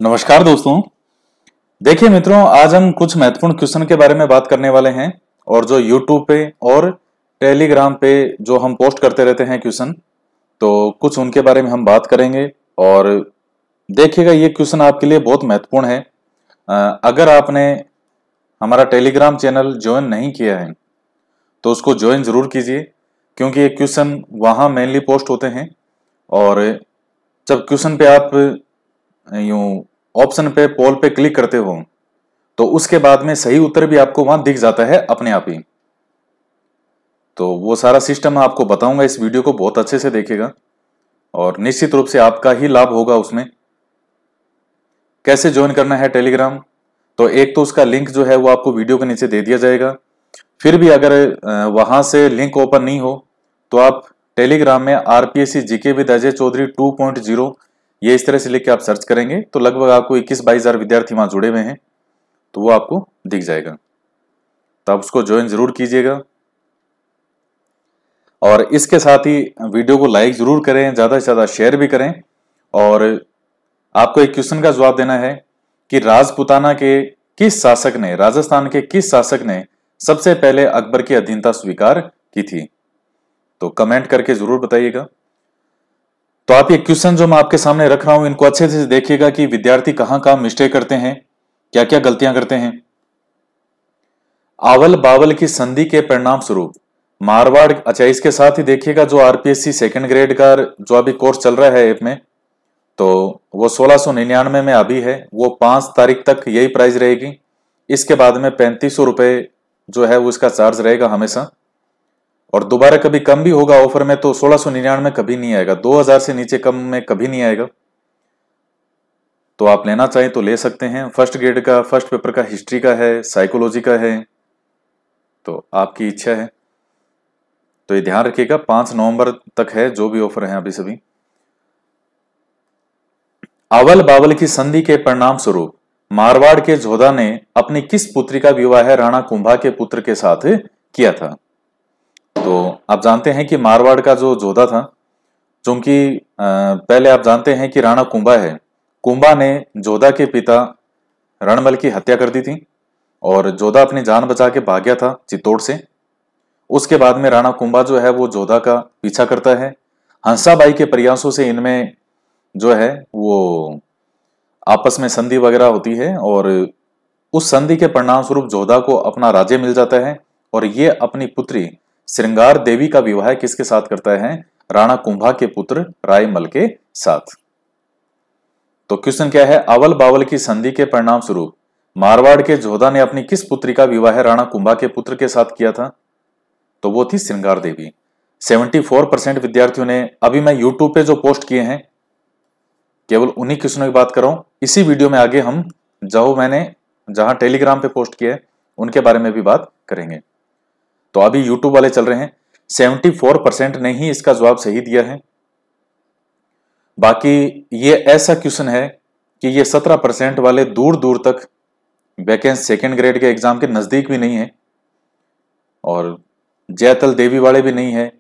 नमस्कार दोस्तों। देखिए मित्रों, आज हम कुछ महत्वपूर्ण क्वेश्चन के बारे में बात करने वाले हैं और जो YouTube पे और टेलीग्राम पे जो हम पोस्ट करते रहते हैं क्वेश्चन, तो कुछ उनके बारे में हम बात करेंगे। और देखिएगा, ये क्वेश्चन आपके लिए बहुत महत्वपूर्ण है। अगर आपने हमारा टेलीग्राम चैनल ज्वाइन नहीं किया है तो उसको ज्वाइन जरूर कीजिए, क्योंकि ये क्वेश्चन वहाँ मेनली पोस्ट होते हैं। और जब क्वेश्चन पे आप यूं ऑप्शन पे पोल पे क्लिक करते हो तो उसके बाद में सही उत्तर भी आपको वहां दिख जाता है अपने आप ही। तो वो सारा सिस्टम मैं आपको बताऊंगा, इस वीडियो को बहुत अच्छे से देखिएगा और निश्चित रूप से आपका ही लाभ होगा उसमें। कैसे ज्वाइन करना है टेलीग्राम, तो एक तो उसका लिंक जो है वो आपको वीडियो के नीचे दे दिया जाएगा। फिर भी अगर वहां से लिंक ओपन नहीं हो तो आप टेलीग्राम में RPSC GK with Ajay Chaudhary 2.0 ये इस तरह से लिख के आप सर्च करेंगे तो लगभग आपको 21-22 हजार विद्यार्थी वहां जुड़े हुए हैं, तो वो आपको दिख जाएगा। तो आप उसको ज्वाइन जरूर कीजिएगा और इसके साथ ही वीडियो को लाइक जरूर करें, ज्यादा से ज्यादा शेयर भी करें। और आपको एक क्वेश्चन का जवाब देना है कि राजपूताना के किस शासक ने, राजस्थान के किस शासक ने सबसे पहले अकबर की अधीनता स्वीकार की थी, तो कमेंट करके जरूर बताइएगा। तो आप ये क्वेश्चन जो मैं आपके सामने रख रहा हूं, इनको अच्छे से देखिएगा कि विद्यार्थी कहां कहां मिस्टेक करते हैं, क्या क्या गलतियां करते हैं। आवल बावल की संधि के परिणाम स्वरूप मारवाड़, अच्छा इसके साथ ही देखिएगा जो आरपीएससी सेकंड ग्रेड का जो अभी कोर्स चल रहा है ऐप में, तो वो 1699 में अभी है, वो 5 तारीख तक यही प्राइस रहेगी। इसके बाद में 3500 रुपए जो है वो इसका चार्ज रहेगा हमेशा, और दोबारा कभी कम भी होगा ऑफर में, तो 1699 में कभी नहीं आएगा, 2000 से नीचे कम में कभी नहीं आएगा। तो आप लेना चाहें तो ले सकते हैं। फर्स्ट ग्रेड का, फर्स्ट पेपर का हिस्ट्री का है, साइकोलॉजी का है, तो आपकी इच्छा है। तो ये ध्यान रखिएगा, 5 नवंबर तक है जो भी ऑफर है अभी सभी। अवल बावल की संधि के परिणाम स्वरूप मारवाड़ के जोधा ने अपनी किस पुत्री का विवाह राणा कुंभा के पुत्र के साथ किया था। तो आप जानते हैं कि मारवाड़ का जो जोधा था, चूंकि पहले आप जानते हैं कि राणा कुंभा है, कुंभा ने जोधा के पिता रणमल की हत्या कर दी थी और जोधा अपनी जान बचा के भाग गया था चित्तौड़ से। उसके बाद में राणा कुंभा जो है वो जोधा का पीछा करता है। हंसाबाई के प्रयासों से इनमें जो है वो आपस में संधि वगैरह होती है और उस संधि के परिणाम स्वरूप जोधा को अपना राज्य मिल जाता है और ये अपनी पुत्री श्रृंगार देवी का विवाह किसके साथ करता है, राणा कुंभा के पुत्र रायमल के साथ। तो क्वेश्चन क्या है, अवल बावल की संधि के परिणाम स्वरूप मारवाड़ के जोधा ने अपनी किस पुत्री का विवाह राणा कुंभा के पुत्र के साथ किया था, तो वो थी श्रृंगार देवी। 74% विद्यार्थियों ने, अभी मैं यूट्यूब पे जो पोस्ट किए हैं केवल उन्हीं क्वेश्चनों की बात कर रहा हूं, इसी वीडियो में आगे हम मैंने जहां टेलीग्राम पे पोस्ट किए उनके बारे में भी बात करेंगे। तो अभी यूट्यूब वाले चल रहे हैं, 74% ने ही इसका जवाब सही दिया है। बाकी ये ऐसा क्वेश्चन है कि ये 17% वाले दूर दूर तक वैकेंसी सेकेंड ग्रेड के एग्जाम के नजदीक भी नहीं है और जयतल देवी वाले भी नहीं है,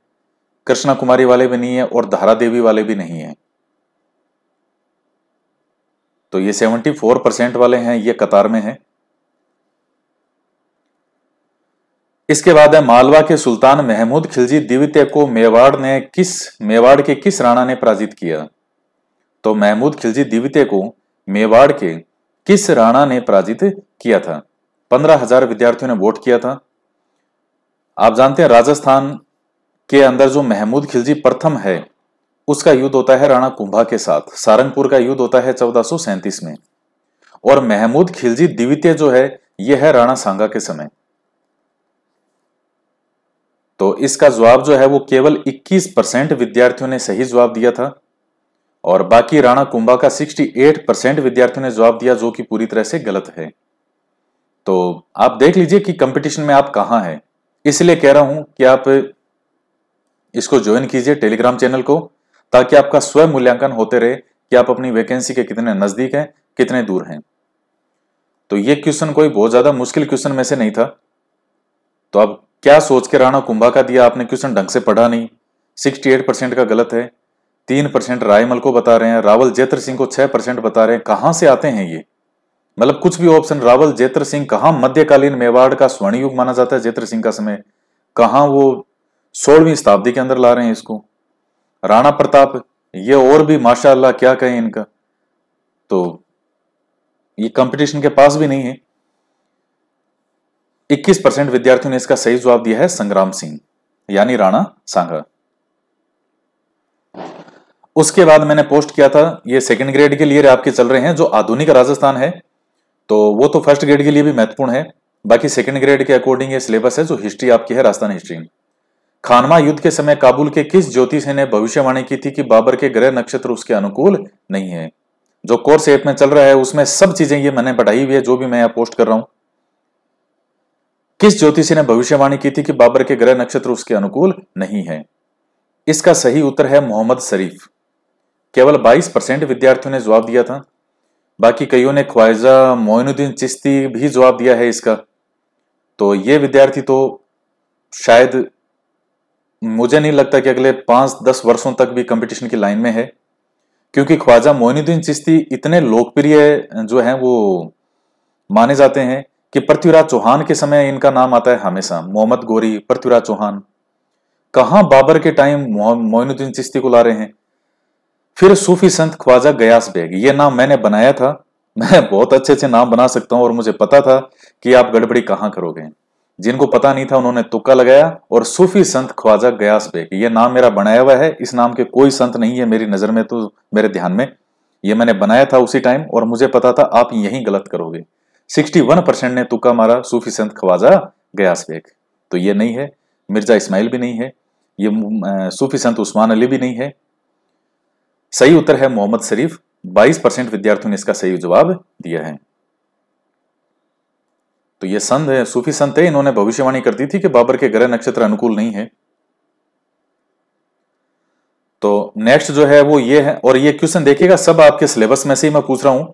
कृष्णा कुमारी वाले भी नहीं है और धारा देवी वाले भी नहीं है। तो ये 74% वाले हैं, ये कतार में है। इसके बाद है, मालवा के सुल्तान महमूद खिलजी द्वितीय को मेवाड़ के किस राणा ने पराजित किया। तो महमूद खिलजी द्वितीय को मेवाड़ के किस राणा ने पराजित किया था। 15,000 विद्यार्थियों ने वोट किया था। आप जानते हैं राजस्थान के अंदर जो महमूद खिलजी प्रथम है उसका युद्ध होता है राणा कुंभा के साथ, सारंगपुर का युद्ध होता है 1437 में, और महमूद खिलजी द्वितीय जो है यह है राणा सांगा के समय। तो इसका जवाब जो है वो केवल 21% विद्यार्थियों ने सही जवाब दिया था और बाकी राणा कुंभा का 68% विद्यार्थियों ने जवाब दिया, जो कि पूरी तरह से गलत है। तो आप देख लीजिए कि कंपटीशन में आप कहां हैं, इसलिए कह रहा हूं कि आप इसको ज्वाइन कीजिए टेलीग्राम चैनल को, ताकि आपका स्वयं मूल्यांकन होते रहे कि आप अपनी वैकेंसी के कितने नजदीक हैं, कितने दूर हैं। तो ये क्वेश्चन कोई बहुत ज्यादा मुश्किल क्वेश्चन में से नहीं था। तो अब क्या सोच के राणा कुंभा का दिया आपने क्वेश्चन, ढंग से पढ़ा नहीं, 68% का गलत है। 3% रायमल को बता रहे हैं, रावल जेत्र सिंह को 6% बता रहे हैं। कहां से आते हैं ये? मतलब कुछ भी ऑप्शन। रावल जेत्र सिंह कहां मध्यकालीन मेवाड़ का स्वर्ण युग माना जाता है जेत्र सिंह का समय, कहां वो 16वीं शताब्दी के अंदर ला रहे हैं इसको। राणा प्रताप, ये और भी माशाअल्लाह क्या कहें इनका, तो ये कंपटीशन के पास भी नहीं है। 21% विद्यार्थियों ने इसका सही जवाब दिया है संग्राम सिंह, यानी राणा सांगा। उसके बाद मैंने पोस्ट किया था, ये सेकंड ग्रेड के लिए आपके चल रहे हैं, जो आधुनिक राजस्थान है तो वो तो फर्स्ट ग्रेड के लिए भी महत्वपूर्ण है। बाकी सेकंड ग्रेड के अकॉर्डिंग ये सिलेबस है जो हिस्ट्री आपकी है, राजस्थान हिस्ट्री। खानवा युद्ध के समय काबुल के किस ज्योतिषी ने भविष्यवाणी की थी कि बाबर के ग्रह नक्षत्र उसके अनुकूल नहीं है? जो कोर्स ऐप में चल रहा है उसमें सब चीजें ये मैंने बढ़ाई हुई है, जो भी मैं यहाँ पोस्ट कर रहा हूं। किस ज्योतिषी ने भविष्यवाणी की थी कि बाबर के ग्रह नक्षत्र उसके अनुकूल नहीं है? इसका सही उत्तर है मोहम्मद शरीफ। केवल 22% विद्यार्थियों ने जवाब दिया था। बाकी कईयों ने ख्वाजा मोइनुद्दीन चिश्ती भी जवाब दिया है इसका। तो ये विद्यार्थी तो शायद मुझे नहीं लगता कि अगले 5-10 वर्षों तक भी कंपटीशन की लाइन में है, क्योंकि ख्वाजा मोइनुद्दीन चिश्ती इतने लोकप्रिय जो हैं वो माने जाते हैं कि पृथ्वीराज चौहान के समय इनका नाम आता है हमेशा। मोहम्मद गोरी, पृथ्वीराज चौहान, कहां बाबर के टाइम मोइनुद्दीन चिश्ती को ला रहे हैं। फिर सूफी संत ख्वाजा गयास बेग, ये नाम मैंने बनाया था। मैं बहुत अच्छे अच्छे नाम बना सकता हूं और मुझे पता था कि आप गड़बड़ी कहां करोगे। जिनको पता नहीं था उन्होंने तुक्का लगाया, और सूफी संत ख्वाजा गयास बेग, ये नाम मेरा बनाया हुआ है। इस नाम के कोई संत नहीं है मेरी नजर में, तो मेरे ध्यान में ये मैंने बनाया था उसी टाइम, और मुझे पता था आप यही गलत करोगे। 61% ने तुक्का मारा सूफी संत ख्वाजा गयास बेग। तो ये नहीं है, मिर्जा इस्माइल भी नहीं है, ये सूफी संत उस्मान अली भी नहीं है। सही उत्तर है मोहम्मद शरीफ। 22% विद्यार्थियों ने इसका सही जवाब दिया है। तो ये संत है, सूफी संत है, इन्होंने भविष्यवाणी कर दी थी कि बाबर के ग्रह नक्षत्र अनुकूल नहीं है। तो नेक्स्ट जो है वो ये है, और ये क्वेश्चन देखिएगा सब आपके सिलेबस में से ही मैं पूछ रहा हूं,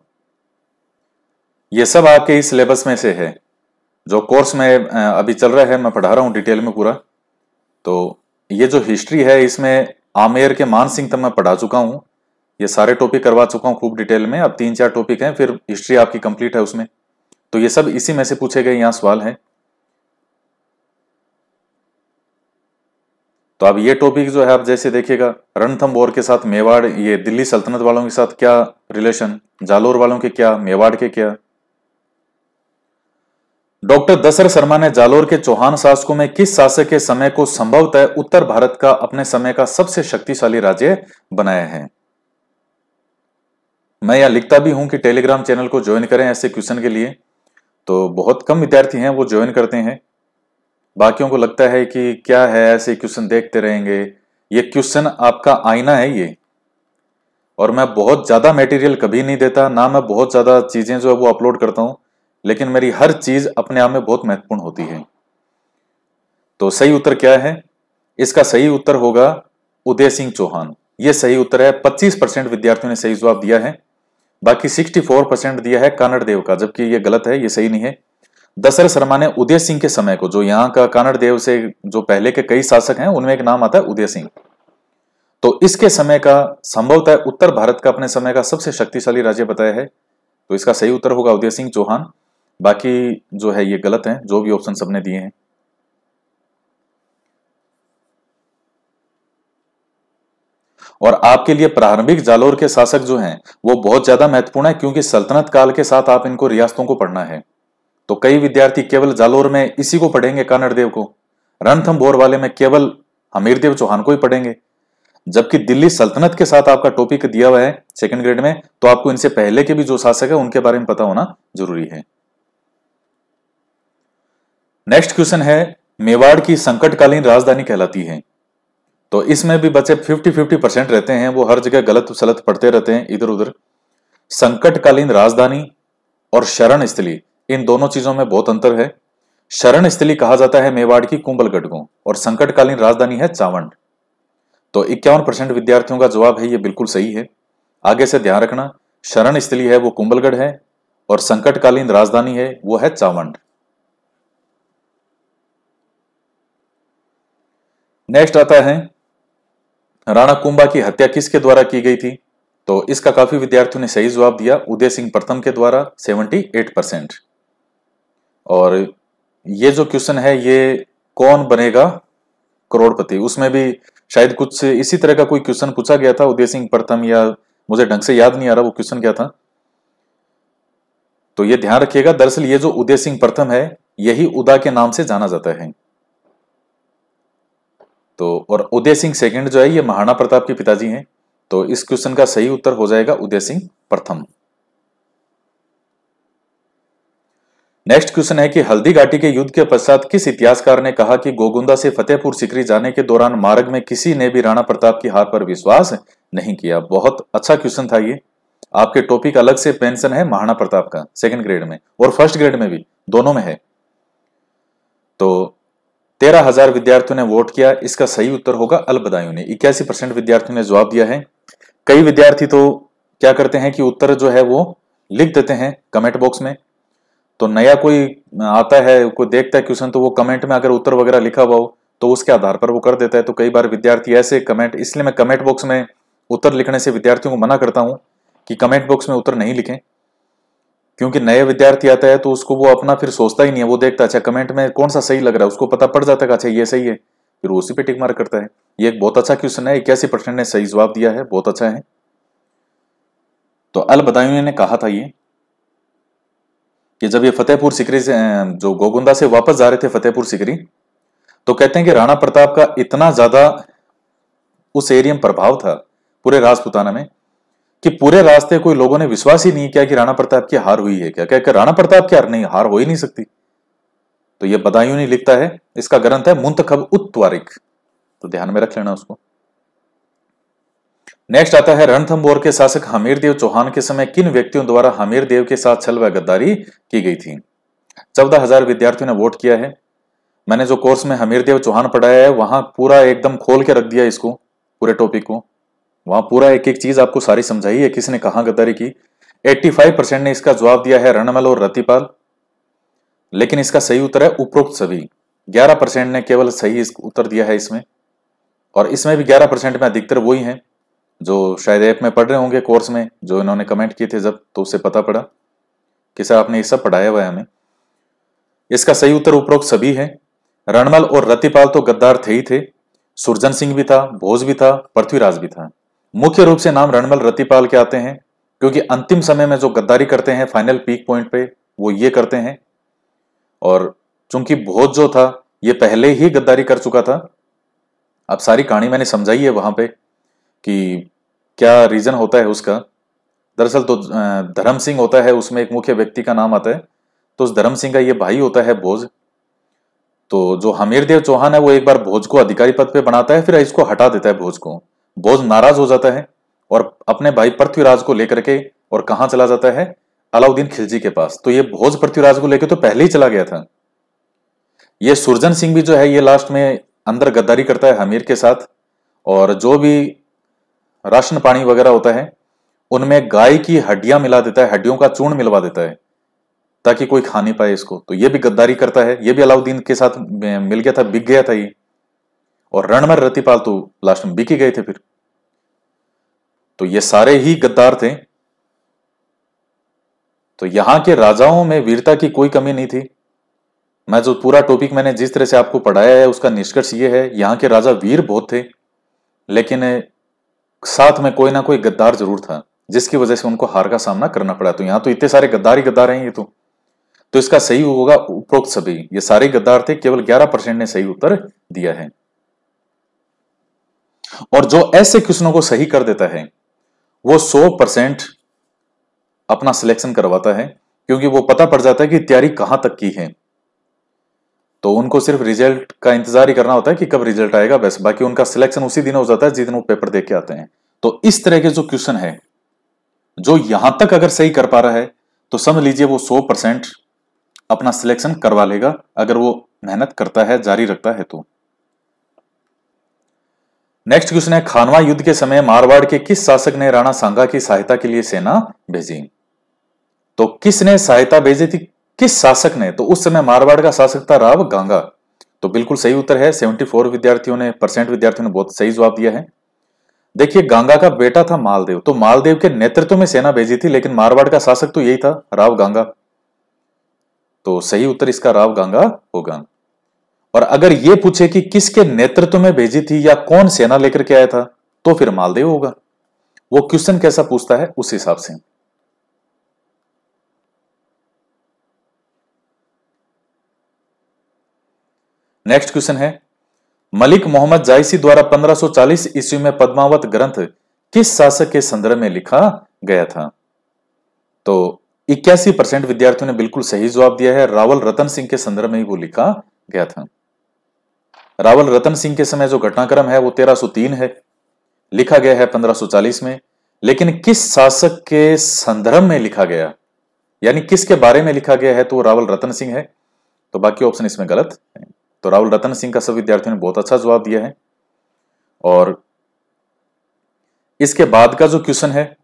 ये सब आपके इस सिलेबस में से है। जो कोर्स में अभी चल रहा है मैं पढ़ा रहा हूं डिटेल में पूरा। तो ये जो हिस्ट्री है इसमें आमेर के मान सिंह तक मैं पढ़ा चुका हूं, ये सारे टॉपिक करवा चुका हूं खूब डिटेल में। अब 3-4 टॉपिक हैं, फिर हिस्ट्री आपकी कंप्लीट है उसमें। तो ये सब इसी में से पूछे गए यहां सवाल हैं। तो अब ये टॉपिक जो है आप जैसे देखिएगा, रणथंभौर के साथ मेवाड़, ये दिल्ली सल्तनत वालों के साथ क्या रिलेशन, जालोर वालों के क्या, मेवाड़ के क्या। डॉक्टर दशरथ शर्मा ने जालोर के चौहान शासकों में किस शासक के समय को संभवतः उत्तर भारत का अपने समय का सबसे शक्तिशाली राज्य बनाया है? मैं यहां लिखता भी हूं कि टेलीग्राम चैनल को ज्वाइन करें ऐसे क्वेश्चन के लिए। तो बहुत कम विद्यार्थी हैं वो ज्वाइन करते हैं, बाकियों को लगता है कि क्या है ऐसे क्वेश्चन देखते रहेंगे। ये क्वेश्चन आपका आईना है ये, और मैं बहुत ज्यादा मटेरियल कभी नहीं देता, ना मैं बहुत ज्यादा चीजें जो है वो अपलोड करता हूं, लेकिन मेरी हर चीज अपने आप में बहुत महत्वपूर्ण होती है। तो सही उत्तर क्या है? इसका सही उत्तर होगा उदय सिंह चौहान। यह सही उत्तर है। 25% विद्यार्थियों ने सही जवाब दिया है, बाकी 64% दिया है कानड़ देव का, जबकि यह गलत है, यह सही नहीं है। दशरथ शर्मा ने उदय सिंह के समय को, जो यहाँ का कानड़ देव से जो पहले के कई शासक हैं उनमें एक नाम आता है उदय सिंह, तो इसके समय का संभवतः उत्तर भारत का अपने समय का सबसे शक्तिशाली राज्य बताया है। तो इसका सही उत्तर होगा उदय सिंह चौहान। बाकी जो है ये गलत है, जो भी ऑप्शन सबने दिए हैं। और आपके लिए प्रारंभिक जालोर के शासक जो हैं वो बहुत ज्यादा महत्वपूर्ण है, क्योंकि सल्तनत काल के साथ आप इनको रियासतों को पढ़ना है। तो कई विद्यार्थी केवल जालोर में इसी को पढ़ेंगे, कानड़ देव को। रणथंभौर वाले में केवल हमीरदेव चौहान को ही पढ़ेंगे। जबकि दिल्ली सल्तनत के साथ आपका टॉपिक दिया हुआ है सेकंड ग्रेड में, तो आपको इनसे पहले के भी जो शासक है उनके बारे में पता होना जरूरी है। नेक्स्ट क्वेश्चन है, मेवाड़ की संकटकालीन राजधानी कहलाती है। तो इसमें भी बच्चे 50-50% रहते हैं, वो हर जगह गलत सलत पढ़ते रहते हैं इधर उधर। संकटकालीन राजधानी और शरण स्थली, इन दोनों चीजों में बहुत अंतर है। शरण स्थली कहा जाता है मेवाड़ की कुंभलगढ़ को, और संकटकालीन राजधानी है चावंड। तो 51% विद्यार्थियों का जवाब है ये बिल्कुल सही है। आगे से ध्यान रखना, शरण स्थली है वो कुंभलगढ़ है, और संकटकालीन राजधानी है वो है चावंड। नेक्स्ट आता है राणा कुंभा की हत्या किसके द्वारा की गई थी? तो इसका काफी विद्यार्थियों ने सही जवाब दिया, उदय सिंह प्रथम के द्वारा 78%। और ये जो क्वेश्चन है, ये कौन बनेगा करोड़पति, उसमें भी शायद कुछ इसी तरह का कोई क्वेश्चन पूछा गया था, उदय सिंह प्रथम, या मुझे ढंग से याद नहीं आ रहा वो क्वेश्चन क्या था। तो ये ध्यान रखिएगा, दरअसल ये जो उदय सिंह प्रथम है यही उदा के नाम से जाना जाता है। तो और उदय सिंह सेकंड जो है ये महाराणा प्रताप के पिताजी हैं। तो इस क्वेश्चन का सही उत्तर हो जाएगा उदय सिंह प्रथम। नेक्स्ट क्वेश्चन है कि हल्दी घाटी के युद्ध के पश्चात किस इतिहासकार ने कहा कि गोगुंदा से फतेहपुर सीकरी जाने के दौरान मार्ग में किसी ने भी राणा प्रताप की हार पर विश्वास नहीं किया? बहुत अच्छा क्वेश्चन था ये। आपके टॉपिक अलग से पेंशन है महाराणा प्रताप का, सेकंड ग्रेड में और फर्स्ट ग्रेड में भी, दोनों में है। तो 13,000 विद्यार्थियों ने वोट किया, इसका सही उत्तर होगा अलबदायूं ने। 81% विद्यार्थियों ने जवाब दिया है। कई विद्यार्थी तो क्या करते हैं कि उत्तर जो है वो लिख देते हैं कमेंट बॉक्स में। तो नया कोई आता है, कोई देखता है क्वेश्चन, तो वो कमेंट में अगर उत्तर वगैरह लिखा हुआ हो तो उसके आधार पर वो कर देता है। तो कई बार विद्यार्थी ऐसे कमेंट, इसलिए मैं कमेंट बॉक्स में उत्तर लिखने से विद्यार्थियों को मना करता हूं कि कमेंट बॉक्स में उत्तर नहीं लिखें, क्योंकि नया विद्यार्थी आता है तो उसको वो अपना फिर सोचता ही नहीं है, वो देखता अच्छा कमेंट में कौन सा सही लग रहा है, उसको पता पड़ जाता है अच्छा ये सही है, फिर वो उसी पे टिक मार्क करता है। ये एक बहुत अच्छा क्वेश्चन है, 81% ने सही जवाब दिया है, बहुत अच्छा है। तो अलबदायूं ने कहा था ये कि जब ये फतेहपुर सीकरी से, जो गोगुंदा से वापस जा रहे थे फतेहपुर सीकरी, तो कहते हैं कि राणा प्रताप का इतना ज्यादा उस एरिया में प्रभाव था पूरे राजपुताना में कि पूरे रास्ते कोई लोगों ने विश्वास ही नहीं किया कि राणा प्रताप की हार हुई है। क्या कहकर राणा प्रताप की हार नहीं, हार हो ही नहीं सकती। तो ये बदायूं नहीं लिखता है, इसका ग्रंथ है मुंतखब उत त्वारिख, तो ध्यान में रख लेना उसको। नेक्स्ट आता है रणथंभौर के शासक हमीरदेव चौहान के समय किन व्यक्तियों द्वारा हमीरदेव के साथ छल व गद्दारी की गई थी? 14,000 विद्यार्थियों ने वोट किया है। मैंने जो कोर्स में हमीरदेव चौहान पढ़ाया है वहां पूरा एकदम खोल के रख दिया इसको, पूरे टॉपिक को, वहां पूरा एक एक चीज आपको सारी समझाई है किसने कहां गद्दारी की। 85% ने इसका जवाब दिया है रणमल और रतिपाल, लेकिन इसका सही उत्तर है उपरोक्त सभी। 11% ने केवल सही उत्तर दिया है इसमें, और इसमें भी 11% में अधिकतर वही हैं जो शायद ऐप में पढ़ रहे होंगे कोर्स में, जो इन्होंने कमेंट किए थे जब, तो उससे पता पड़ा कि सर आपने ये सब पढ़ाया हुआ है हमें। इसका सही उत्तर उपरोक्त सभी है। रणमल और रतिपाल तो गद्दार थे ही थे, सुरजन सिंह भी था, भोज भी था, पृथ्वीराज भी था। मुख्य रूप से नाम रणमल रतिपाल के आते हैं क्योंकि अंतिम समय में जो गद्दारी करते हैं फाइनल पीक पॉइंट पे, वो ये करते हैं। और चूंकि भोज जो था ये पहले ही गद्दारी कर चुका था। अब सारी कहानी मैंने समझाई है वहां पे कि क्या रीजन होता है उसका। दरअसल तो धर्म सिंह होता है, उसमें एक मुख्य व्यक्ति का नाम आता है, तो उस धर्म सिंह का ये भाई होता है भोज। तो जो हमीरदेव चौहान है वो एक बार भोज को अधिकारी पद पे बनाता है, फिर इसको हटा देता है भोज को। भोज नाराज हो जाता है और अपने भाई पृथ्वीराज को लेकर के और कहां चला जाता है, अलाउद्दीन खिलजी के पास। तो ये भोज पृथ्वीराज को लेकर तो पहले ही चला गया था। ये सुरजन सिंह भी जो है ये लास्ट में अंदर गद्दारी करता है हमीर के साथ, और जो भी राशन पानी वगैरह होता है उनमें गाय की हड्डियां मिला देता है, हड्डियों का चूर्ण मिलवा देता है ताकि कोई खा नहीं पाए इसको। तो ये भी गद्दारी करता है, ये भी अलाउद्दीन के साथ मिल गया था, बिक गया था ये। और रणमल रतिपाल तो लास्ट में बिक ही गए थे फिर। तो ये सारे ही गद्दार थे। तो यहां के राजाओं में वीरता की कोई कमी नहीं थी। मैं जो पूरा टॉपिक मैंने जिस तरह से आपको पढ़ाया है उसका निष्कर्ष ये है, यहां के राजा वीर बहुत थे, लेकिन साथ में कोई ना कोई गद्दार जरूर था जिसकी वजह से उनको हार का सामना करना पड़ा। तो यहां तो इतने सारे गद्दार ही गद्दार हैं ये तो इसका सही होगा उपरोक्त सभी। ये सारे गद्दार थे, केवल 11% ने सही उत्तर दिया है। और जो ऐसे क्वेश्चनों को सही कर देता है वो 100% अपना सिलेक्शन करवाता है, क्योंकि वो पता पड़ जाता है कि तैयारी कहां तक की है। तो उनको सिर्फ रिजल्ट का इंतजार ही करना होता है कि कब रिजल्ट आएगा, बस। बाकी उनका सिलेक्शन उसी दिन हो जाता है जिस दिन वो पेपर देके आते हैं। तो इस तरह के जो क्वेश्चन है, जो यहां तक अगर सही कर पा रहा है तो समझ लीजिए वो 100% अपना सिलेक्शन करवा लेगा, अगर वो मेहनत करता है, जारी रखता है तो। नेक्स्ट क्वेश्चन है खानवा युद्ध के समय मारवाड़ के किस शासक ने राणा सांगा की सहायता के लिए सेना भेजी? तो किसने सहायता भेजी थी, किस शासक ने? तो उस समय मारवाड़ का शासक था राव गांगा। तो बिल्कुल सही उत्तर है। 74% विद्यार्थियों ने बहुत सही जवाब दिया है। देखिए, गांगा का बेटा था मालदेव, तो मालदेव के नेतृत्व में सेना भेजी थी, लेकिन मारवाड़ का शासक तो यही था, राव गांगा। तो सही उत्तर इसका राव गांगा होगा। और अगर यह पूछे कि किसके नेतृत्व में भेजी थी या कौन सेना लेकर के आया था, तो फिर मालदेव होगा। वो क्वेश्चन कैसा पूछता है उस हिसाब से। नेक्स्ट क्वेश्चन है, मलिक मोहम्मद जायसी द्वारा 1540 ईस्वी में पद्मावत ग्रंथ किस शासक के संदर्भ में लिखा गया था? तो 81% विद्यार्थियों ने बिल्कुल सही जवाब दिया है, रावल रतन सिंह के संदर्भ में ही वो लिखा गया था। रावल रतन सिंह के समय जो घटनाक्रम है वो 1303 है, लिखा गया है 1540 में, लेकिन किस शासक के संदर्भ में लिखा गया, यानी किसके बारे में लिखा गया है, तो रावल रतन सिंह है। तो बाकी ऑप्शन इसमें गलत है। तो रावल रतन सिंह का सब विद्यार्थियों ने बहुत अच्छा जवाब दिया है। और इसके बाद का जो क्वेश्चन है,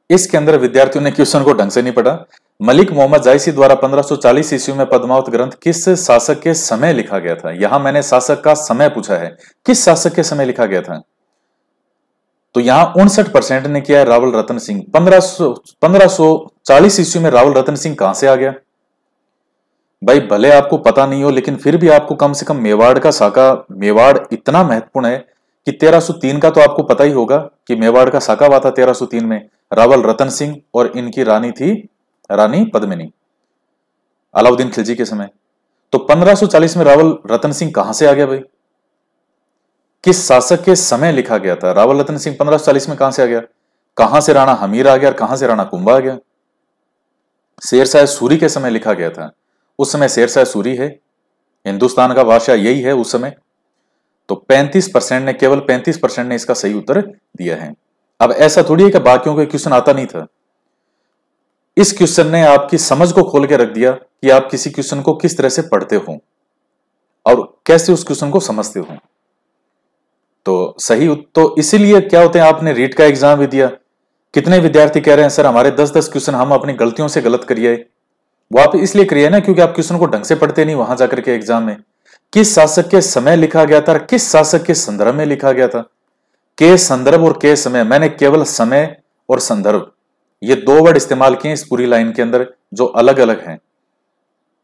इसके अंदर विद्यार्थियों ने क्वेश्चन को ढंग से नहीं पढ़ा। मलिक मोहम्मद जायसी द्वारा 1540 ईस्वी में पद्मावत ग्रंथ किस शासक के समय लिखा गया था? यहां मैंने शासक का समय पूछा है, किस शासक के समय लिखा गया था? तो यहां 59% ने किया है रावल रतन सिंह। 1540 ईस्वी में रावल रतन सिंह कहां से आ गया? भाई भले आपको पता नहीं हो, लेकिन फिर भी आपको कम से कम मेवाड़ का साका, मेवाड़ इतना महत्वपूर्ण है कि 1303 का तो आपको पता ही होगा कि मेवाड़ का साका हुआ था 1303 में, रावल रतन सिंह और इनकी रानी थी रानी पद्मिनी, अलाउद्दीन खिलजी के समय। तो 1540 में रावल रतन सिंह कहां से आ गया भाई? किस शासक के समय लिखा गया था? रावल रतन सिंह 1540 में कहां से आ गया? कहां से राणा हमीर आ गया और कहां से राणा कुंभा आ गया? शेरशाह सूरी के समय लिखा गया था। उस समय शेरशाह सूरी है, हिंदुस्तान का बादशाह यही है उस समय। तो 35% ने, केवल 35% ने इसका सही उत्तर दिया है। अब ऐसा थोड़ी है कि बाकियों को क्वेश्चन आता नहीं था। इस क्वेश्चन ने आपकी समझ को खोल के रख दिया कि आप किसी क्वेश्चन को किस तरह से पढ़ते हो और कैसे उस क्वेश्चन को समझते हो। तो सही, तो इसीलिए क्या होते हैं, आपने रीट का एग्जाम भी दिया, कितने विद्यार्थी कह रहे हैं सर हमारे 10-10 क्वेश्चन हम अपनी गलतियों से गलत करिए। वो आप इसलिए करिए ना क्योंकि आप क्वेश्चन को ढंग से पढ़ते नहीं वहां जाकर के एग्जाम में। किस शासक के समय लिखा गया था, किस शासक के संदर्भ में लिखा गया था? के संदर्भ और के समय, मैंने केवल समय और संदर्भ ये दो वर्ड इस्तेमाल किए इस पूरी लाइन के अंदर, जो अलग अलग हैं।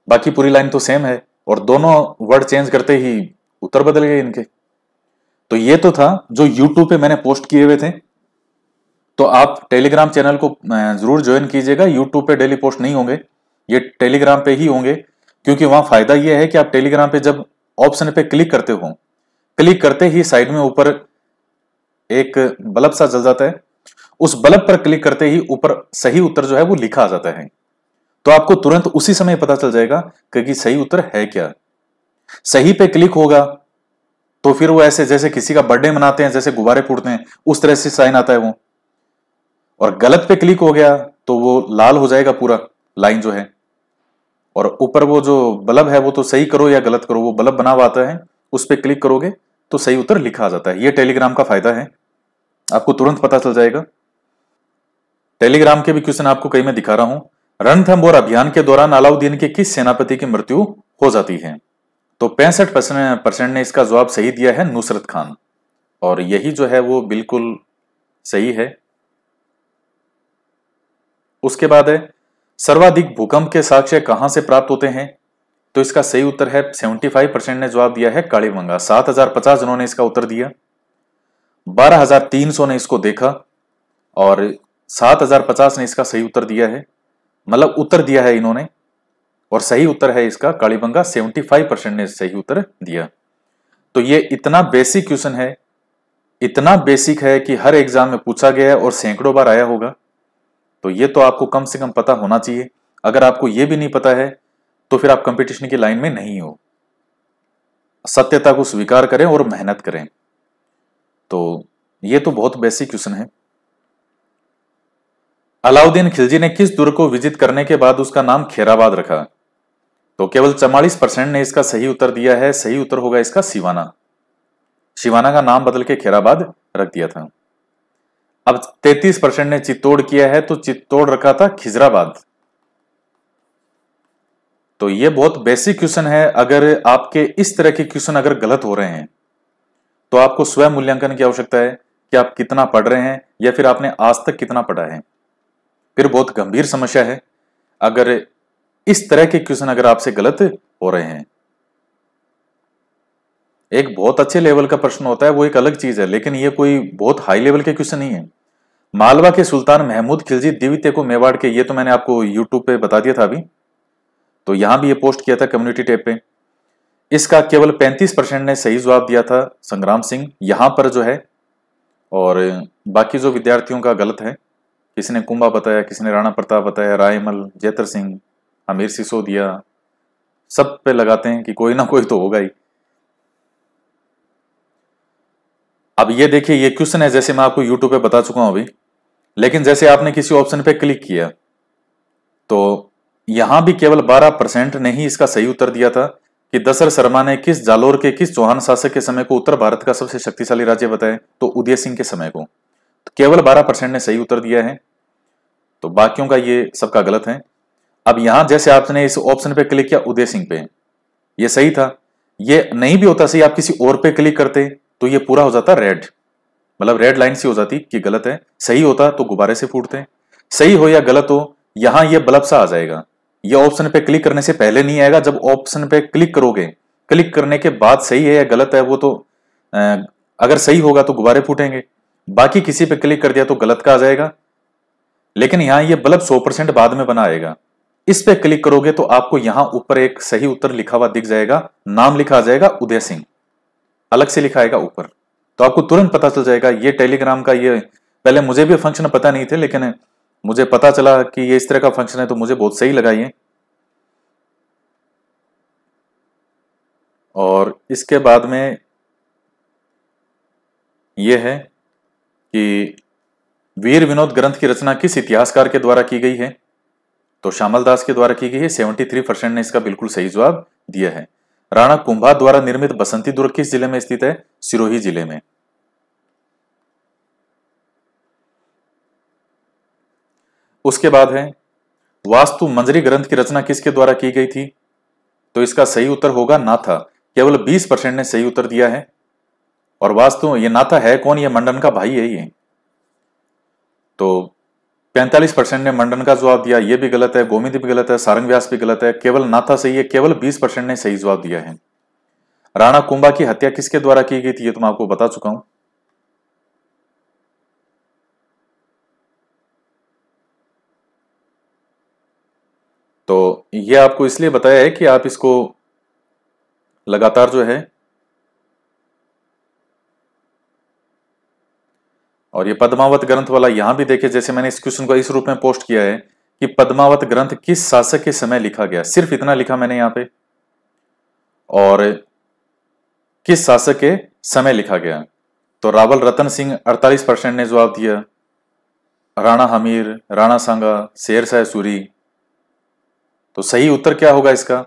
बाकी पूरी लाइन तो सेम है और दोनों वर्ड चेंज करते ही उत्तर बदल गए इनके। तो ये तो था जो YouTube पे मैंने पोस्ट किए हुए थे। तो आप टेलीग्राम चैनल को जरूर ज्वाइन कीजिएगा। YouTube पे डेली पोस्ट नहीं होंगे, ये टेलीग्राम पे ही होंगे, क्योंकि वहां फायदा यह है कि आप टेलीग्राम पे जब ऑप्शन पे क्लिक करते हो, क्लिक करते ही साइड में ऊपर एक बल्ब सा जल जाता है, उस बल्ब पर क्लिक करते ही ऊपर सही उत्तर जो है वो लिखा आ जाता है। तो आपको तुरंत उसी समय पता चल जाएगा कि सही उत्तर है क्या। सही पे क्लिक होगा तो फिर वो ऐसे जैसे किसी का बर्थडे मनाते हैं, जैसे गुब्बारे फूटते हैं, उस तरह से साइन आता है वो। और गलत पे क्लिक हो गया तो वो लाल हो जाएगा पूरा लाइन जो है, और ऊपर वो जो बल्ब है वो तो सही करो या गलत करो वो बल्ब बना हुआ आता है, उस पर क्लिक करोगे तो सही उत्तर लिखा आ जाता है। ये टेलीग्राम का फायदा है, आपको तुरंत पता चल जाएगा। टेलीग्राम के भी क्वेश्चन आपको कई मैं दिखा रहा हूं। रणथंबोर अभियान के दौरान अलाउद्दीन के किस सेनापति की मृत्यु हो जाती है? तो 65% ने इसका जवाब सही दिया है, नुसरत खान, और यही जो है वो बिल्कुल सही है। उसके बाद है, सर्वाधिक भूकंप के साक्ष्य कहां से प्राप्त होते हैं? तो इसका सही उत्तर है 75% ने जवाब दिया है कालीबंगा। 7050 जिन्होंने इसका उत्तर दिया, 12300 ने इसको देखा और 7050 ने इसका सही उत्तर दिया है, मतलब उत्तर दिया है इन्होंने, और सही उत्तर है इसका कालीबंगा। 75% ने सही उत्तर दिया। तो ये इतना बेसिक क्वेश्चन है, इतना बेसिक है कि हर एग्जाम में पूछा गया है और सैकड़ों बार आया होगा। तो ये तो आपको कम से कम पता होना चाहिए। अगर आपको ये भी नहीं पता है तो फिर आप कंपटीशन की लाइन में नहीं हो। सत्यता को स्वीकार करें और मेहनत करें। तो ये तो बहुत बेसिक क्वेश्चन है। अलाउद्दीन खिलजी ने किस दुर्ग को विजिट करने के बाद उसका नाम खैराबाद रखा? तो केवल 44% ने इसका सही उत्तर दिया है। सही उत्तर होगा इसका सिवाना। सिवाना का नाम बदल के खैराबाद रख दिया था। अब 33% ने चित्तौड़ किया है, तो चित्तौड़ रखा था खिजराबाद। तो ये बहुत बेसिक क्वेश्चन है। अगर आपके इस तरह के क्वेश्चन अगर गलत हो रहे हैं तो आपको स्वयं मूल्यांकन की आवश्यकता है कि आप कितना पढ़ रहे हैं या फिर आपने आज तक कितना पढ़ा है। फिर बहुत गंभीर समस्या है अगर इस तरह के क्वेश्चन अगर आपसे गलत हो रहे हैं। एक बहुत अच्छे लेवल का प्रश्न होता है वो एक अलग चीज है, लेकिन ये कोई बहुत हाई लेवल के क्वेश्चन नहीं है। मालवा के सुल्तान महमूद खिलजी द्वितीय को मेवाड़ के, ये तो मैंने आपको यूट्यूब पे बता दिया था अभी, तो यहां भी ये पोस्ट किया था कम्युनिटी टैब पे। इसका केवल 35% ने सही जवाब दिया था, संग्राम सिंह यहां पर जो है, और बाकी जो विद्यार्थियों का गलत है। किसी ने कुंभा बताया, किसी ने राणा प्रताप बताया, रायमल, जैतर सिंह, अमीर सिसोदिया, सब पे लगाते हैं कि कोई ना कोई तो होगा ही। अब ये देखिए ये क्वेश्चन है, जैसे मैं आपको यूट्यूब पे बता चुका हूं अभी, लेकिन जैसे आपने किसी ऑप्शन पे क्लिक किया तो यहां भी केवल 12% ने ही इसका सही उत्तर दिया था कि दशरथ शर्मा ने किस जालोर के किस चौहान शासक के समय को उत्तर भारत का सबसे शक्तिशाली राज्य बताया, तो उदय सिंह के समय को। तो केवल 12% ने सही उत्तर दिया है, तो बाकियों का ये सबका गलत है। अब यहां जैसे आपने इस ऑप्शन पे क्लिक किया उदय सिंह पे, ये सही था। ये नहीं भी होता सही, आप किसी और पे क्लिक करते तो ये पूरा हो जाता रेड, मतलब रेड लाइन सी हो जाती कि गलत है। सही होता तो गुब्बारे से फूटते। सही हो या गलत हो, यहां ये बल्ब सा आ जाएगा। ये ऑप्शन पे क्लिक करने से पहले नहीं आएगा, जब ऑप्शन पे क्लिक करोगे, क्लिक करने के बाद सही है या गलत है वो तो अगर सही होगा तो गुब्बारे फूटेंगे, बाकी किसी पे क्लिक कर दिया तो गलत का आ जाएगा। लेकिन यहां ये बल्ब 100% बाद में बना आएगा। इस पे क्लिक करोगे तो आपको यहां ऊपर एक सही उत्तर लिखा हुआ दिख जाएगा, नाम लिखा आ जाएगा उदय सिंह, अलग से लिखा आएगा ऊपर, तो आपको तुरंत पता चल जाएगा। ये टेलीग्राम का ये पहले मुझे भी फंक्शन पता नहीं थे, लेकिन मुझे पता चला कि ये इस तरह का फंक्शन है तो मुझे बहुत सही लगा ये। और इसके बाद में ये है कि वीर विनोद ग्रंथ की रचना किस इतिहासकार के द्वारा की गई है, तो श्यामल दास के द्वारा की गई है। 73% ने इसका बिल्कुल सही जवाब दिया है। राणा कुंभा द्वारा निर्मित बसंती दुर्ग किस जिले में स्थित है, सिरोही जिले में। उसके बाद है वास्तु मंजरी ग्रंथ की रचना किसके द्वारा की गई थी, तो इसका सही उत्तर होगा नाथा। केवल 20% ने सही उत्तर दिया है। और वास्तु ये नाथा है कौन, ये मंडन का भाई है ये, तो 45% ने मंडन का जवाब दिया, ये भी गलत है। गोमिद भी गलत है, सारंग व्यास भी गलत है, केवल नाथा सही है। केवल 20% ने सही जवाब दिया है। राणा कुंभा की हत्या किसके द्वारा की गई थी, ये तो मैं आपको बता चुका हूं। तो ये आपको इसलिए बताया है कि आप इसको लगातार जो है, और ये पद्मावत ग्रंथ वाला यहां भी देखिए, जैसे मैंने इस क्वेश्चन को इस रूप में पोस्ट किया है कि पद्मावत ग्रंथ किस शासक के समय लिखा गया, सिर्फ इतना लिखा मैंने यहां पे, और किस शासक के समय लिखा गया। तो रावल रतन सिंह 48% ने जवाब दिया, राणा हमीर, राणा सांगा, शेरशाह सूरी। तो सही उत्तर क्या होगा इसका,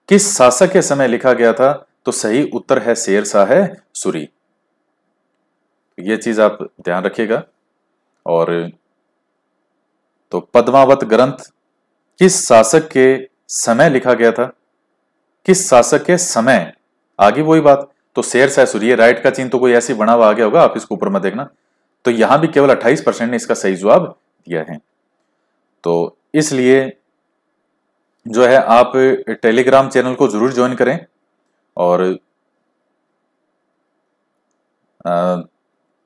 किस शासक के समय लिखा गया था, तो सही उत्तर है शेरशाह सूरी। ये चीज आप ध्यान रखिएगा। और तो पद्मावत ग्रंथ किस शासक के समय लिखा गया था, किस शासक के समय, आगे वही बात, तो शेरशाह सूरी। राइट का चिन्ह तो कोई ऐसे बना हुआ आ गया होगा, आप इसको ऊपर में देखना। तो यहां भी केवल 28% ने इसका सही जवाब दिया है। तो इसलिए जो है आप टेलीग्राम चैनल को जरूर ज्वाइन करें, और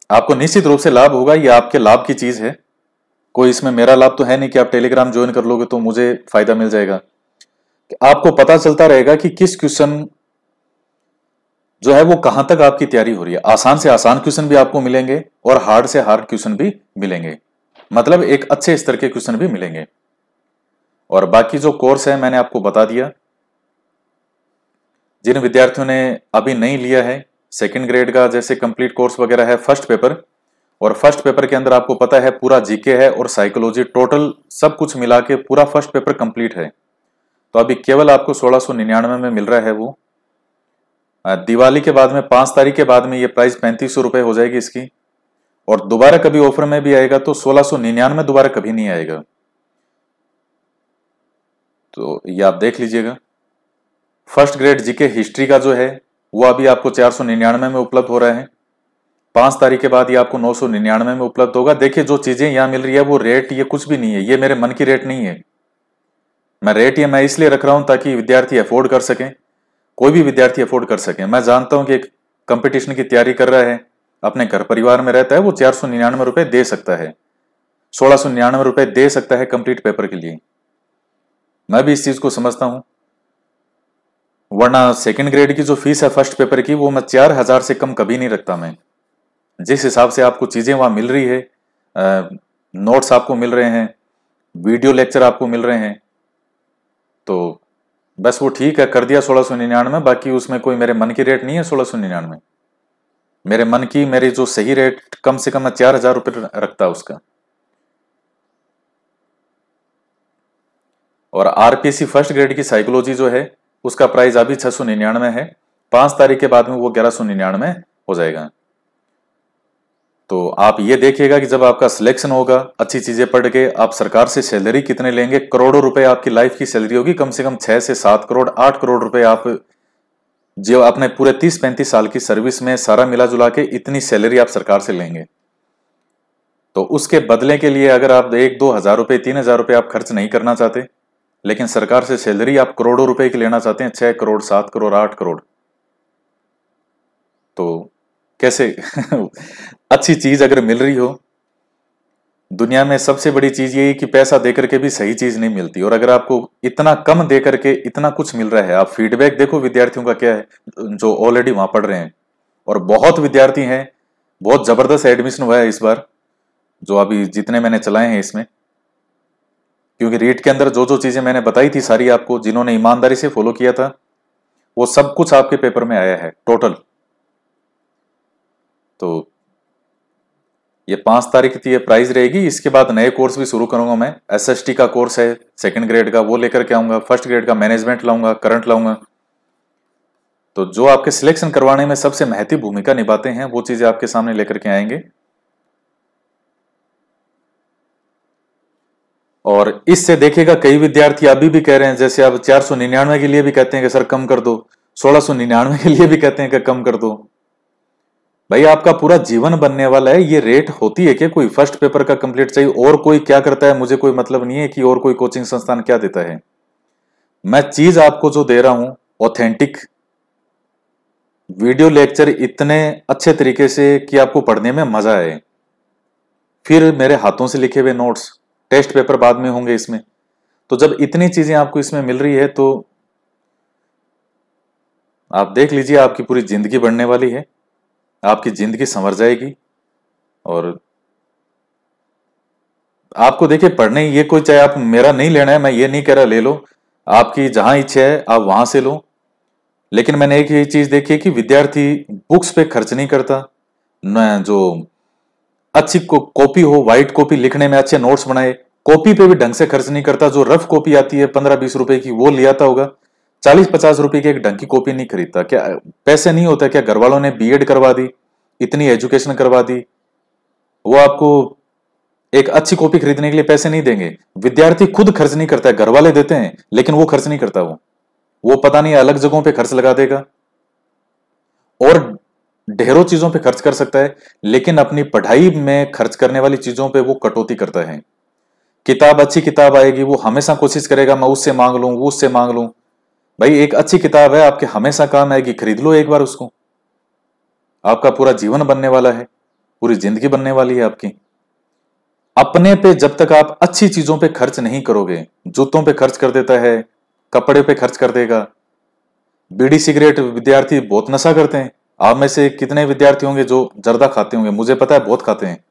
आपको निश्चित रूप से लाभ होगा। ये आपके लाभ की चीज है, कोई इसमें मेरा लाभ तो है नहीं कि आप टेलीग्राम ज्वाइन कर लोगे तो मुझे फायदा मिल जाएगा। आपको पता चलता रहेगा कि किस क्वेश्चन जो है वो कहां तक आपकी तैयारी हो रही है। आसान से आसान क्वेश्चन भी आपको मिलेंगे और हार्ड से हार्ड क्वेश्चन भी मिलेंगे, मतलब एक अच्छे स्तर के क्वेश्चन भी मिलेंगे। और बाकी जो कोर्स है मैंने आपको बता दिया। जिन विद्यार्थियों ने अभी नहीं लिया है सेकंड ग्रेड का, जैसे कंप्लीट कोर्स वगैरह है, फर्स्ट पेपर, और फर्स्ट पेपर के अंदर आपको पता है पूरा जीके है और साइकोलॉजी, टोटल सब कुछ मिला के पूरा फर्स्ट पेपर कंप्लीट है। तो अभी केवल आपको 1699 में मिल रहा है वो। दिवाली के बाद में 5 तारीख के बाद में ये प्राइस 3500 रुपए हो जाएगी इसकी, और दोबारा कभी ऑफर में भी आएगा तो 1699 दोबारा कभी नहीं आएगा। तो ये आप देख लीजिएगा। फर्स्ट ग्रेड जीके हिस्ट्री का जो है वो अभी आपको 499 में उपलब्ध हो रहा है। 5 तारीख के बाद ये आपको 999 में उपलब्ध होगा। देखिए जो चीजें यहाँ मिल रही है वो रेट ये कुछ भी नहीं है, ये मेरे मन की रेट नहीं है। मैं रेट ये मैं इसलिए रख रहा हूं ताकि विद्यार्थी अफोर्ड कर सकें, कोई भी विद्यार्थी अफोर्ड कर सके। मैं जानता हूं कि एक कंपटीशन की तैयारी कर रहा है, अपने घर परिवार में रहता है, वो 499 रुपए दे सकता है, 1699 रुपए दे सकता है कंप्लीट पेपर के लिए। मैं भी इस चीज को समझता हूं, वरना सेकंड ग्रेड की जो फीस है फर्स्ट पेपर की, वो मैं 4000 से कम कभी नहीं रखता। मैं जिस हिसाब से आपको चीजें वहां मिल रही है, नोट्स आपको मिल रहे हैं, वीडियो लेक्चर आपको मिल रहे हैं, तो बस वो ठीक है, कर दिया 1699। बाकी उसमें कोई मेरे मन की रेट नहीं है 1699। मेरे मन की, मेरी जो सही रेट कम से कम मैं 4000 रुपये रखता उसका। और आरपीसी फर्स्ट ग्रेड की साइकोलॉजी जो है उसका प्राइस अभी 699 है, 5 तारीख के बाद में वो 1199 हो जाएगा। तो आप ये देखिएगा कि जब आपका सिलेक्शन होगा, अच्छी चीजें पढ़ के, आप सरकार से सैलरी कितने लेंगे, करोड़ों रुपए आपकी लाइफ की सैलरी होगी, कम से कम 6 से 7 करोड़ 8 करोड़ रुपए आप जो अपने पूरे 30-35 साल की सर्विस में सारा मिला जुला के इतनी सैलरी आप सरकार से लेंगे। तो उसके बदले के लिए अगर आप 1-2 हजार रुपए 3,000 रुपए आप खर्च नहीं करना चाहते, लेकिन सरकार से सैलरी आप करोड़ों रुपए की लेना चाहते हैं, 6 करोड़ 7 करोड़ 8 करोड़, तो कैसे अच्छी चीज अगर मिल रही हो, दुनिया में सबसे बड़ी चीज ये है कि पैसा देकर के भी सही चीज नहीं मिलती। और अगर आपको इतना कम दे करके इतना कुछ मिल रहा है, आप फीडबैक देखो विद्यार्थियों का क्या है जो ऑलरेडी वहां पढ़ रहे हैं। और बहुत विद्यार्थी हैं, बहुत जबरदस्त एडमिशन हुआ है इस बार, जो अभी जितने मैंने चलाए हैं इसमें, क्योंकि रीट के अंदर जो जो चीजें मैंने बताई थी सारी आपको, जिन्होंने ईमानदारी से फॉलो किया था, वो सब कुछ आपके पेपर में आया है टोटल। तो ये 5 तारीख की ये प्राइस रहेगी। इसके बाद नए कोर्स भी शुरू करूंगा मैं, एसएसटी का कोर्स है सेकंड ग्रेड का, वो लेकर के आऊंगा, फर्स्ट ग्रेड का मैनेजमेंट लाऊंगा, करंट लाऊंगा। तो जो आपके सिलेक्शन करवाने में सबसे महत्वपूर्ण भूमिका निभाते हैं वो चीजें आपके सामने लेकर के आएंगे। और इससे देखिएगा कई विद्यार्थी अभी भी कह रहे हैं, जैसे आप 499 के लिए भी कहते हैं कि सर कम कर दो, 1699 के लिए भी कहते हैं कि कम कर दो। भाई आपका पूरा जीवन बनने वाला है, ये रेट होती है कि कोई फर्स्ट पेपर का कंप्लीट चाहिए और कोई क्या करता है मुझे कोई मतलब नहीं है कि और कोई कोचिंग संस्थान क्या देता है। मैं चीज आपको जो दे रहा हूं ऑथेंटिक वीडियो लेक्चर इतने अच्छे तरीके से कि आपको पढ़ने में मजा आए, फिर मेरे हाथों से लिखे हुए नोट्स, टेस्ट पेपर बाद में होंगे इसमें। तो जब इतनी चीजें आपको इसमें मिल रही है तो आप देख लीजिए, आपकी पूरी जिंदगी बढ़ने वाली है, आपकी जिंदगी संवर जाएगी। और आपको देखिए पढ़ने, ये कोई चाहे आप मेरा नहीं लेना है, मैं ये नहीं कह रहा ले लो, आपकी जहां इच्छा है आप वहां से लो। लेकिन मैंने एक ये चीज देखी है कि विद्यार्थी बुक्स पे खर्च नहीं करता, न जो अच्छी कॉपी हो, व्हाइट कॉपी, लिखने में अच्छे नोट्स बनाए, कॉपी पे भी ढंग से खर्च नहीं करता। जो रफ कॉपी आती है 15-20 रुपए की वो ले आता होगा, 40-50 रुपए की एक ढंग की कॉपी नहीं खरीदता। क्या पैसे नहीं होता क्या? घर वालों ने बीएड करवा दी, इतनी एजुकेशन करवा दी, वो आपको एक अच्छी कॉपी खरीदने के लिए पैसे नहीं देंगे। विद्यार्थी खुद खर्च नहीं करता है, घर वाले देते हैं लेकिन वो खर्च नहीं करता। वो पता नहीं अलग जगहों पे खर्च लगा देगा और ढेरों चीजों पे खर्च कर सकता है, लेकिन अपनी पढ़ाई में खर्च करने वाली चीजों पे वो कटौती करता है। किताब, अच्छी किताब आएगी, वो हमेशा कोशिश करेगा मैं उससे मांग लूं, वो उससे मांग लूं। भाई एक अच्छी किताब है, आपके हमेशा काम आएगी, खरीद लो एक बार उसको। आपका पूरा जीवन बनने वाला है, पूरी जिंदगी बनने वाली है आपकी। अपने पे जब तक आप अच्छी चीजों पे खर्च नहीं करोगे, जूतों पे खर्च कर देता है, कपड़े पे खर्च कर देगा। बीड़ी सिगरेट विद्यार्थी बहुत नशा करते हैं। आप में से कितने विद्यार्थी होंगे जो जर्दा खाते होंगे? मुझे पता है बहुत खाते हैं,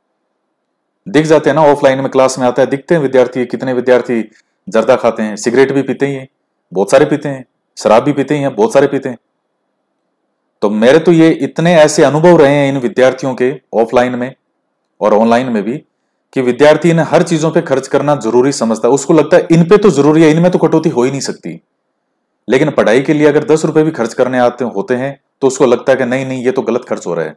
दिख जाते हैं ना, ऑफलाइन में क्लास में आता है, दिखते हैं विद्यार्थी, कितने विद्यार्थी जर्दा खाते हैं। सिगरेट भी पीते ही हैं, बहुत सारे पीते हैं, शराब भी पीते ही हैं, बहुत सारे पीते हैं। तो मेरे तो ये इतने ऐसे अनुभव रहे हैं इन विद्यार्थियों के, ऑफलाइन में और ऑनलाइन में भी, कि विद्यार्थी इन हर चीजों पे खर्च करना जरूरी समझता है। उसको लगता है इन पे तो जरूरी है, इनमें तो कटौती हो ही नहीं सकती। लेकिन पढ़ाई के लिए अगर 10 रुपए भी खर्च करने आते होते हैं तो उसको लगता है कि नहीं नहीं, ये तो गलत खर्च हो रहा है।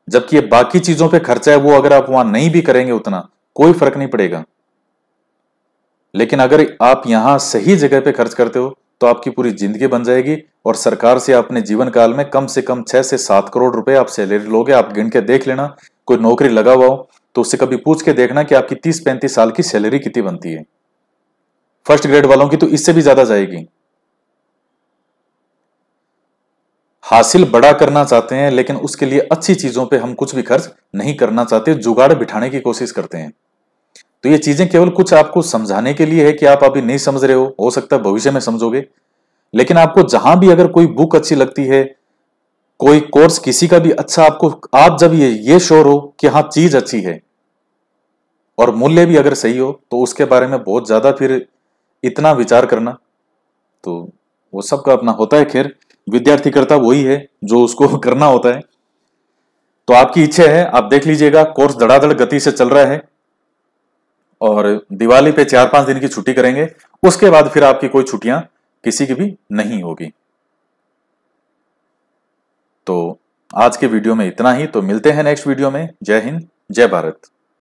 जबकि ये बाकी चीजों पे खर्चा है, वो अगर आप वहां नहीं भी करेंगे उतना कोई फर्क नहीं पड़ेगा। लेकिन अगर आप यहां सही जगह पे खर्च करते हो तो आपकी पूरी जिंदगी बन जाएगी और सरकार से अपने जीवन काल में कम से कम 6 से 7 करोड़ रुपए आप सैलरी लोगे। आप गिन के देख लेना, कोई नौकरी लगा हुआ हो तो उससे कभी पूछ के देखना कि आपकी 30-35 साल की सैलरी कितनी बनती है। फर्स्ट ग्रेड वालों की तो इससे भी ज्यादा जाएगी। हासिल बड़ा करना चाहते हैं, लेकिन उसके लिए अच्छी चीजों पे हम कुछ भी खर्च नहीं करना चाहते, जुगाड़ बिठाने की कोशिश करते हैं। तो ये चीजें केवल कुछ आपको समझाने के लिए है कि आप अभी नहीं समझ रहे हो सकता है भविष्य में समझोगे। लेकिन आपको जहां भी अगर कोई बुक अच्छी लगती है, कोई कोर्स किसी का भी अच्छा आपको, आप जब ये श्योर हो कि हाँ चीज अच्छी है और मूल्य भी अगर सही हो, तो उसके बारे में बहुत ज्यादा फिर इतना विचार करना, तो वो सबका अपना होता है। खैर, विद्यार्थी करता वही है जो उसको करना होता है। तो आपकी इच्छा है, आप देख लीजिएगा, कोर्स धड़ाधड़ गति से चल रहा है और दिवाली पे 4-5 दिन की छुट्टी करेंगे। उसके बाद फिर आपकी कोई छुट्टियां किसी की भी नहीं होगी। तो आज के वीडियो में इतना ही। तो मिलते हैं नेक्स्ट वीडियो में। जय हिंद, जय भारत।